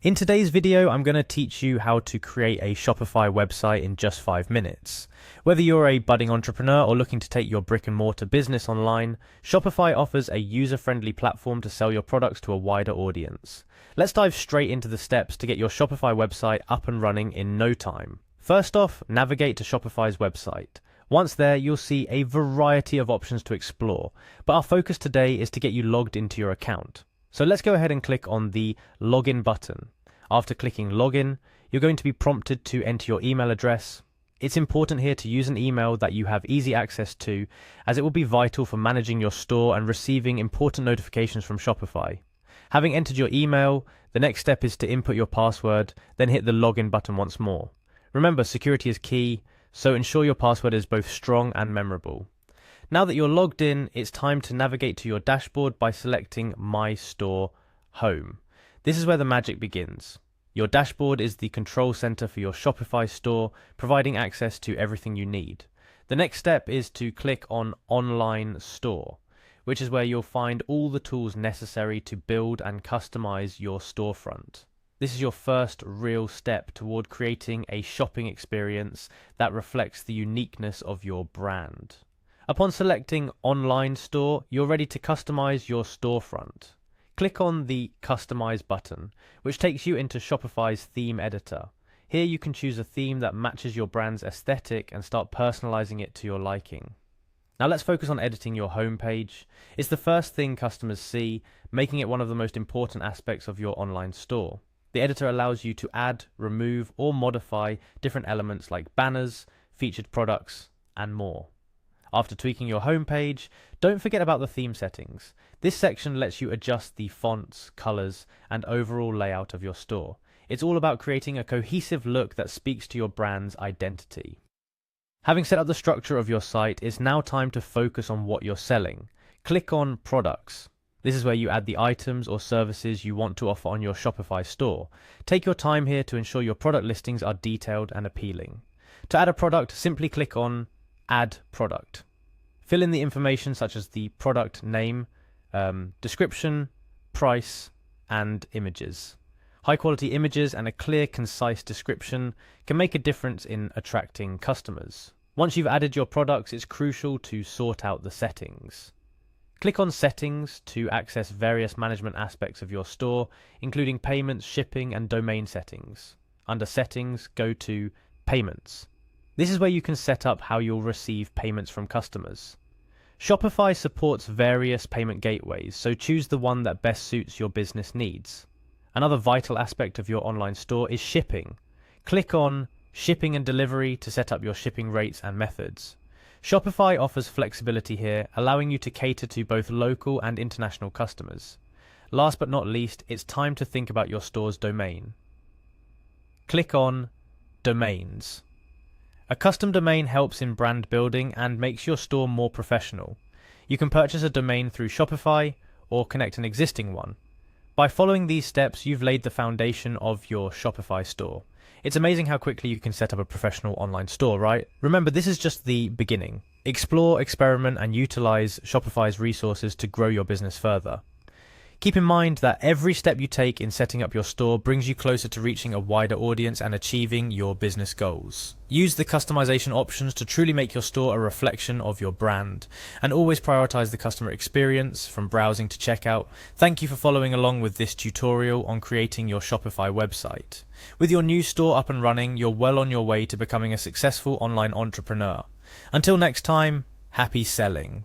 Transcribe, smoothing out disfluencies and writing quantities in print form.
In today's video, I'm going to teach you how to create a Shopify website in just 5 minutes. Whether you're a budding entrepreneur or looking to take your brick and mortar business online, Shopify offers a user-friendly platform to sell your products to a wider audience. Let's dive straight into the steps to get your Shopify website up and running in no time. First off, navigate to Shopify's website. Once there, you'll see a variety of options to explore, but our focus today is to get you logged into your account. So let's go ahead and click on the login button. After clicking login, you're going to be prompted to enter your email address. It's important here to use an email that you have easy access to, as it will be vital for managing your store and receiving important notifications from Shopify. Having entered your email, the next step is to input your password, then hit the login button once more. Remember, security is key, so ensure your password is both strong and memorable. Now that you're logged in, it's time to navigate to your dashboard by selecting My Store Home. This is where the magic begins. Your dashboard is the control center for your Shopify store, providing access to everything you need. The next step is to click on Online Store, which is where you'll find all the tools necessary to build and customize your storefront. This is your first real step toward creating a shopping experience that reflects the uniqueness of your brand. Upon selecting Online Store, you're ready to customize your storefront. Click on the Customize button, which takes you into Shopify's theme editor. Here you can choose a theme that matches your brand's aesthetic and start personalizing it to your liking. Now let's focus on editing your homepage. It's the first thing customers see, making it one of the most important aspects of your online store. The editor allows you to add, remove, or modify different elements like banners, featured products, and more. After tweaking your homepage, don't forget about the theme settings. This section lets you adjust the fonts, colors, and overall layout of your store. It's all about creating a cohesive look that speaks to your brand's identity. Having set up the structure of your site, it's now time to focus on what you're selling. Click on Products. This is where you add the items or services you want to offer on your Shopify store. Take your time here to ensure your product listings are detailed and appealing. To add a product, simply click on Add Product. Fill in the information such as the product name, description, price, and images. High quality images and a clear, concise description can make a difference in attracting customers. Once you've added your products, it's crucial to sort out the settings. Click on Settings to access various management aspects of your store, including payments, shipping, and domain settings. Under Settings, go to Payments. This is where you can set up how you'll receive payments from customers. Shopify supports various payment gateways, so choose the one that best suits your business needs. Another vital aspect of your online store is shipping. Click on Shipping and Delivery to set up your shipping rates and methods. Shopify offers flexibility here, allowing you to cater to both local and international customers. Last but not least, it's time to think about your store's domain. Click on Domains. A custom domain helps in brand building and makes your store more professional. You can purchase a domain through Shopify or connect an existing one. By following these steps, you've laid the foundation of your Shopify store. It's amazing how quickly you can set up a professional online store, right? Remember, this is just the beginning. Explore, experiment, and utilize Shopify's resources to grow your business further. Keep in mind that every step you take in setting up your store brings you closer to reaching a wider audience and achieving your business goals. Use the customization options to truly make your store a reflection of your brand, and always prioritize the customer experience from browsing to checkout. Thank you for following along with this tutorial on creating your Shopify website. With your new store up and running, you're well on your way to becoming a successful online entrepreneur. Until next time, happy selling.